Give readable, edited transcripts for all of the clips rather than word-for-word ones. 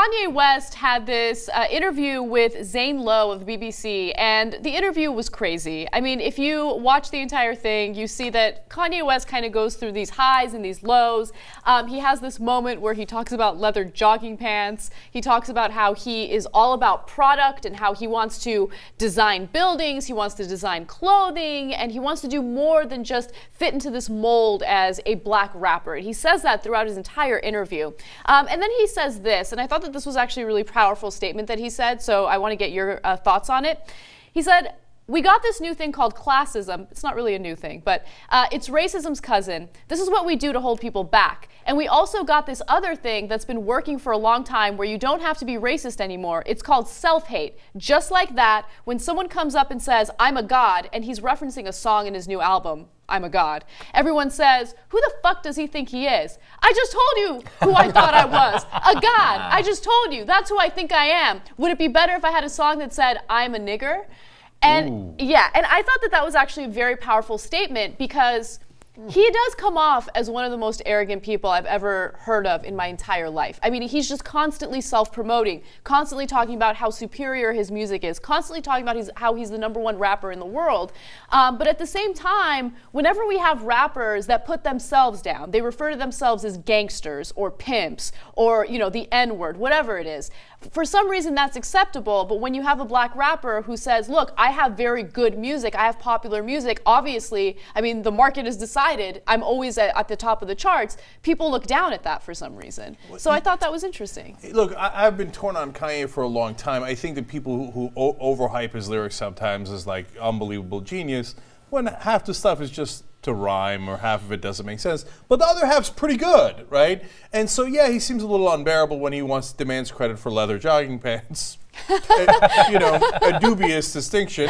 Kanye West had this interview with Zane Lowe of the BBC, and the interview was crazy. I mean, if you watch the entire thing, you see that Kanye West kind of goes through these highs and these lows. He has this moment where he talks about leather jogging pants. He talks about how he is all about product and how he wants to design buildings, he wants to design clothing, and he wants to do more than just fit into this mold as a black rapper. And he says that throughout his entire interview. And then he says this, and I thought that this was actually a really powerful statement that he said, so I want to get your thoughts on it. He said, "We got this new thing called classism." It's not really a new thing, but it's racism's cousin. This is what we do to hold people back. And we also got this other thing that's been working for a long time where you don't have to be racist anymore. It's called self-hate. Just like that, when someone comes up and says, "I'm a god," and he's referencing a song in his new album, "I'm a god," everyone says, "Who the fuck does he think he is? I just told you who I thought I was. A god. I just told you. That's who I think I am. Would it be better if I had a song that said, I'm a nigger?" And yeah, and I thought that that was actually a very powerful statement because he does come off as one of the most arrogant people I've ever heard of in my entire life. I mean, he's just constantly self-promoting, constantly talking about how superior his music is, constantly talking about how he's the #1 rapper in the world. But at the same time, whenever we have rappers that put themselves down, they refer to themselves as gangsters or pimps or, you know, the N-word, whatever it is. For some reason, that's acceptable. But when you have a black rapper who says, "Look, I have very good music, I have popular music," obviously, I mean, the market has decided I'm always at the top of the charts. People look down at that for some reason. So I thought that was interesting. Look, I've been torn on Kanye for a long time. I think that people who overhype his lyrics sometimes is like unbelievable genius, when half the stuff is just to rhyme or half of it doesn't make sense. But the other half's pretty good, right? And so, yeah, he seems a little unbearable when he demands credit for leather jogging pants. A dubious distinction,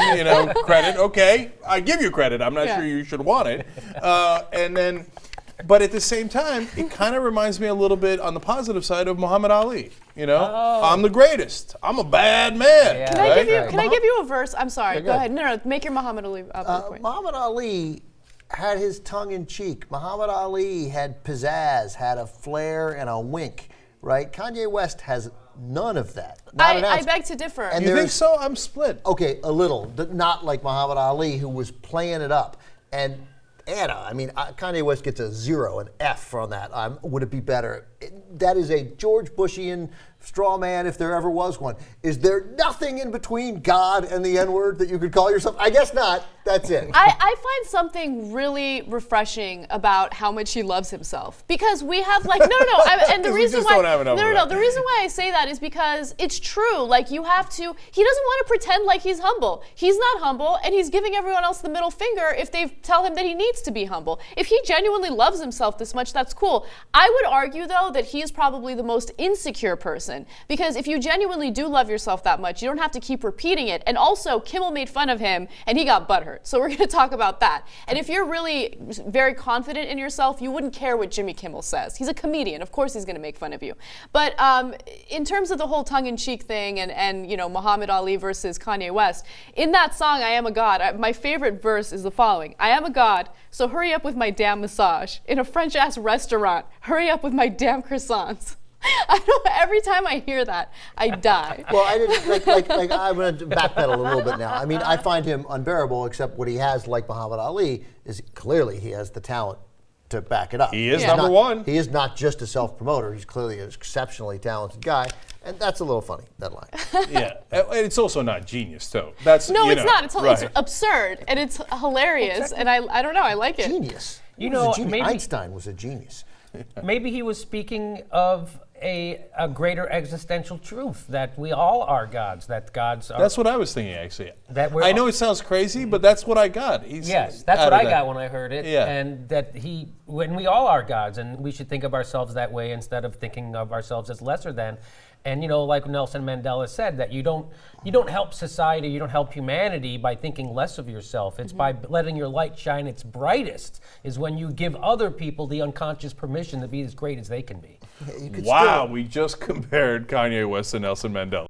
credit. Okay, I give you credit. I'm not sure you should want it. But at the same time, it kind of reminds me a little bit on the positive side of Muhammad Ali. I'm the greatest. I'm a bad man. Yeah. Can I give you a verse? I'm sorry. Go ahead. No, make your Muhammad Ali point. Muhammad Ali had his tongue in cheek. Muhammad Ali had pizzazz, had a flair and a wink, right? Kanye West has none of that. I beg to differ. And you think so? I'm split. Okay, a little. Not like Muhammad Ali, who was playing it up. And Anna, I mean, Kanye West gets a 0, an F on that. Would it be better? That is a George Bushian straw man, if there ever was one. Is there nothing in between God and the N-word that you could call yourself? I guess not. That's it. I find something really refreshing about how much he loves himself, because we have and the reason why the reason why I say that is because it's true. Like, he doesn't want to pretend like he's humble. He's not humble, and he's giving everyone else the middle finger if they tell him that he needs to be humble. If he genuinely loves himself this much, that's cool. I would argue, though, that he is probably the most insecure person, because if you genuinely do love yourself that much, you don't have to keep repeating it. And also, Kimmel made fun of him, and he got butthurt. So we're going to talk about that. And if you're really very confident in yourself, you wouldn't care what Jimmy Kimmel says. He's a comedian. Of course he's going to make fun of you. But in terms of the whole tongue-in-cheek thing and Muhammad Ali versus Kanye West, in that song, "I Am a God," my favorite verse is the following. "I am a god, so hurry up with my damn massage. In a French-ass restaurant, hurry up with my damn croissants." Every time I hear that, I die. Well, I didn't I'm going to backpedal a little bit now. I mean, I find him unbearable, except what he has, like Muhammad Ali, is clearly he has the talent to back it up. He is #1. He is not just a self-promoter. He's clearly an exceptionally talented guy, and that's a little funny, that line. Yeah, and it's also not genius, though. It's not. It's absurd, and it's hilarious, and I don't know, I like it. Genius. Maybe Einstein was a genius. Maybe he was speaking of a greater existential truth, that we all are gods, that gods are... That's what I was thinking, actually. I know it sounds crazy, but that's what I got. Yes, that's what I got when I heard it. Yeah. And that when we all are gods, and we should think of ourselves that way instead of thinking of ourselves as lesser than. And like Nelson Mandela said, that you don't help society, you don't help humanity by thinking less of yourself. It's by letting your light shine its brightest is when you give other people the unconscious permission to be as great as they can be. Wow, we just compared Kanye West to Nelson Mandela.